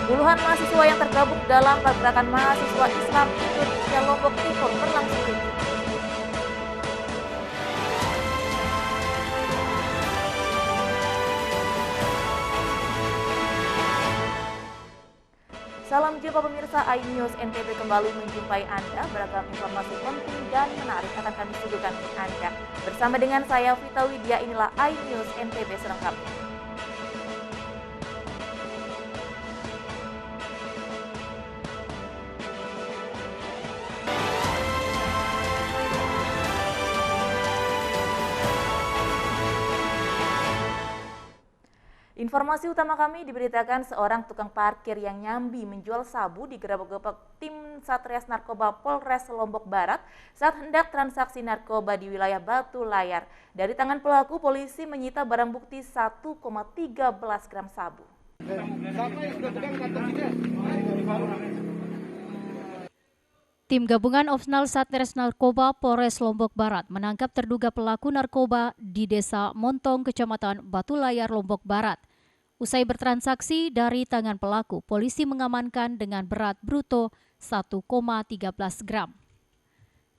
Puluhan mahasiswa yang tergabung dalam pergerakan mahasiswa Islam Indonesia Lombok Timur berlangsung ricuh. Salam jumpa pemirsa iNews NTB kembali menjumpai Anda. Beragam informasi penting dan menarik akan kami suguhkan untuk Anda. Bersama dengan saya Vita Widya, inilah iNews NTB selengkapnya. Informasi utama kami diberitakan seorang tukang parkir yang nyambi menjual sabu digerebek-gebek tim Satres Narkoba Polres Lombok Barat saat hendak transaksi narkoba di wilayah Batu Layar. Dari tangan pelaku, polisi menyita barang bukti 1,13 gram sabu. Tim Gabungan Opsnal Satres Narkoba Polres Lombok Barat menangkap terduga pelaku narkoba di Desa Montong, Kecamatan Batu Layar, Lombok Barat. Usai bertransaksi dari tangan pelaku, polisi mengamankan dengan berat bruto 1,13 gram.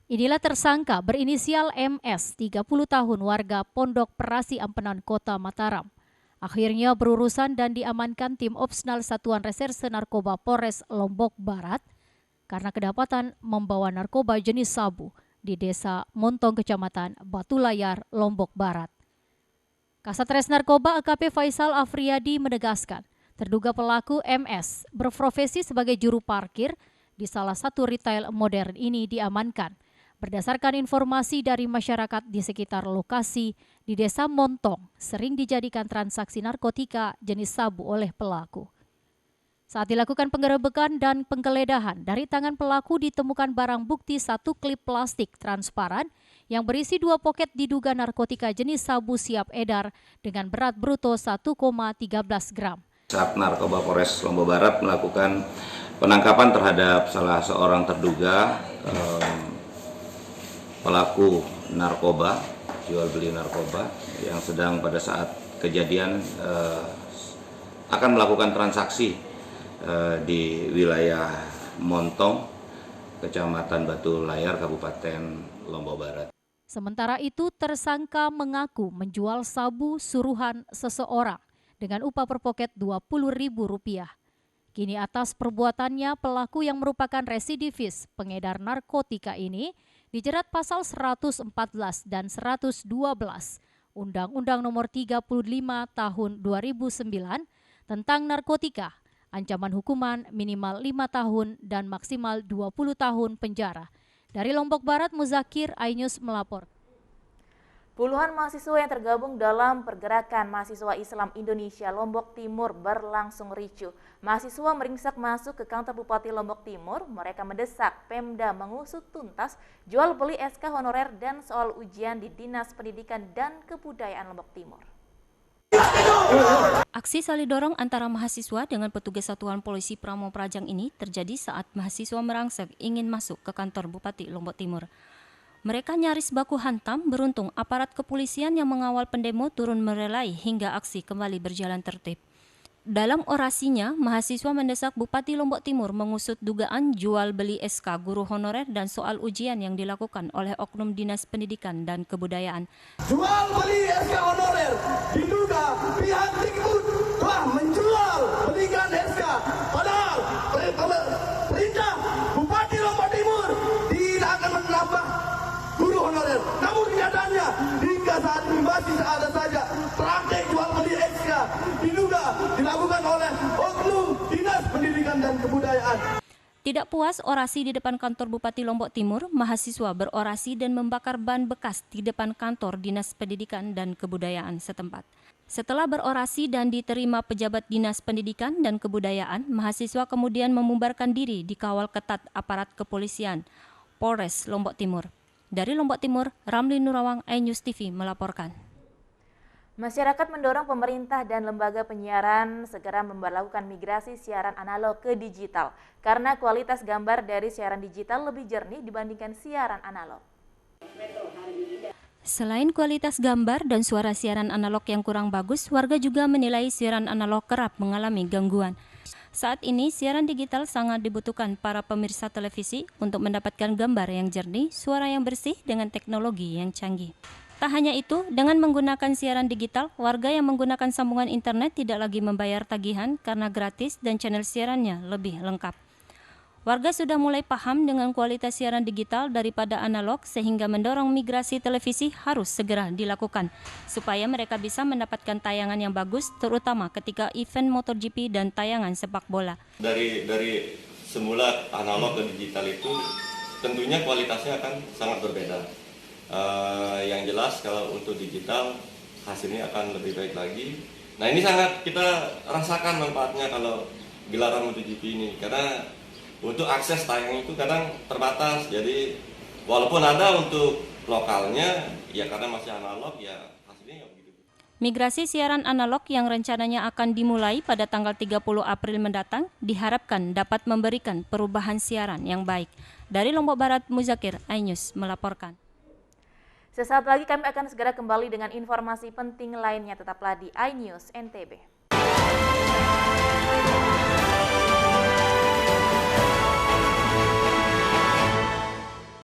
Inilah tersangka berinisial MS, 30 tahun, warga Pondok Perasi, Ampenan, Kota Mataram. Akhirnya berurusan dan diamankan tim Opsnal Satuan Reserse Narkoba Polres Lombok Barat karena kedapatan membawa narkoba jenis sabu di Desa Montong, Kecamatan Batu Layar, Lombok Barat. Kasatres Narkoba AKP Faisal Afriyadi menegaskan, terduga pelaku MS berprofesi sebagai juru parkir di salah satu retail modern ini diamankan berdasarkan informasi dari masyarakat di sekitar lokasi di Desa Montong sering dijadikan transaksi narkotika jenis sabu oleh pelaku. Saat dilakukan penggerebekan dan penggeledahan, dari tangan pelaku ditemukan barang bukti 1 klip plastik transparan yang berisi 2 poket diduga narkotika jenis sabu siap edar dengan berat bruto 1,13 gram. Saat Narkoba Polres Lombok Barat melakukan penangkapan terhadap salah seorang terduga pelaku narkoba, jual beli narkoba yang sedang pada saat kejadian akan melakukan transaksi di wilayah Montong, Kecamatan Batu Layar, Kabupaten Lombok Barat. Sementara itu, tersangka mengaku menjual sabu suruhan seseorang dengan upah per poket Rp20.000. Kini atas perbuatannya, pelaku yang merupakan residivis pengedar narkotika ini dijerat pasal 114 dan 112 Undang-Undang Nomor 35 Tahun 2009 tentang narkotika. Ancaman hukuman minimal 5 tahun dan maksimal 20 tahun penjara. Dari Lombok Barat, Muzakir, iNews melapor. Puluhan mahasiswa yang tergabung dalam pergerakan mahasiswa Islam Indonesia Lombok Timur berlangsung ricuh. Mahasiswa meringsak masuk ke kantor Bupati Lombok Timur. Mereka mendesak Pemda mengusut tuntas jual beli SK honorer dan soal ujian di Dinas Pendidikan dan Kebudayaan Lombok Timur. Aksi saling dorong antara mahasiswa dengan petugas Satuan Polisi Pamong Praja ini terjadi saat mahasiswa merangsek ingin masuk ke kantor Bupati Lombok Timur. Mereka nyaris baku hantam, beruntung aparat kepolisian yang mengawal pendemo turun merelai hingga aksi kembali berjalan tertib. Dalam orasinya, mahasiswa mendesak Bupati Lombok Timur mengusut dugaan jual beli SK guru honorer dan soal ujian yang dilakukan oleh Oknum Dinas Pendidikan dan Kebudayaan. Jual beli SK honorer diduga pihak Dikbud telah menjual belikan SK, padahal perintah Bupati Lombok Timur tidak akan menambah guru honorer. Namun kenyataannya hingga saat ini masih ada saja praktek jual beli SK diduga dilakukan oleh Oknum Dinas Pendidikan dan Kebudayaan. Tidak puas orasi di depan kantor Bupati Lombok Timur, mahasiswa berorasi dan membakar ban bekas di depan kantor Dinas Pendidikan dan Kebudayaan setempat. Setelah berorasi dan diterima pejabat Dinas Pendidikan dan Kebudayaan, mahasiswa kemudian membubarkan diri dikawal ketat aparat kepolisian Polres Lombok Timur. Dari Lombok Timur, Ramli Nurawang, iNews TV melaporkan. Masyarakat mendorong pemerintah dan lembaga penyiaran segera memperlakukan migrasi siaran analog ke digital karena kualitas gambar dari siaran digital lebih jernih dibandingkan siaran analog. Selain kualitas gambar dan suara siaran analog yang kurang bagus, warga juga menilai siaran analog kerap mengalami gangguan. Saat ini, siaran digital sangat dibutuhkan para pemirsa televisi untuk mendapatkan gambar yang jernih, suara yang bersih dengan teknologi yang canggih. Tak hanya itu, dengan menggunakan siaran digital, warga yang menggunakan sambungan internet tidak lagi membayar tagihan karena gratis dan channel siarannya lebih lengkap. Warga sudah mulai paham dengan kualitas siaran digital daripada analog sehingga mendorong migrasi televisi harus segera dilakukan supaya mereka bisa mendapatkan tayangan yang bagus terutama ketika event MotoGP dan tayangan sepak bola. Dari semula analog ke digital itu tentunya kualitasnya akan sangat berbeda. Yang jelas kalau untuk digital hasilnya akan lebih baik lagi. Nah ini sangat kita rasakan manfaatnya kalau gelaran MotoGP ini karena untuk akses tayang itu kadang terbatas, jadi walaupun ada untuk lokalnya, ya karena masih analog, ya hasilnya ya begitu. Migrasi siaran analog yang rencananya akan dimulai pada tanggal 30 April mendatang diharapkan dapat memberikan perubahan siaran yang baik. Dari Lombok Barat, Muzakir, iNews melaporkan. Sesaat lagi kami akan segera kembali dengan informasi penting lainnya, tetaplah di iNews NTB.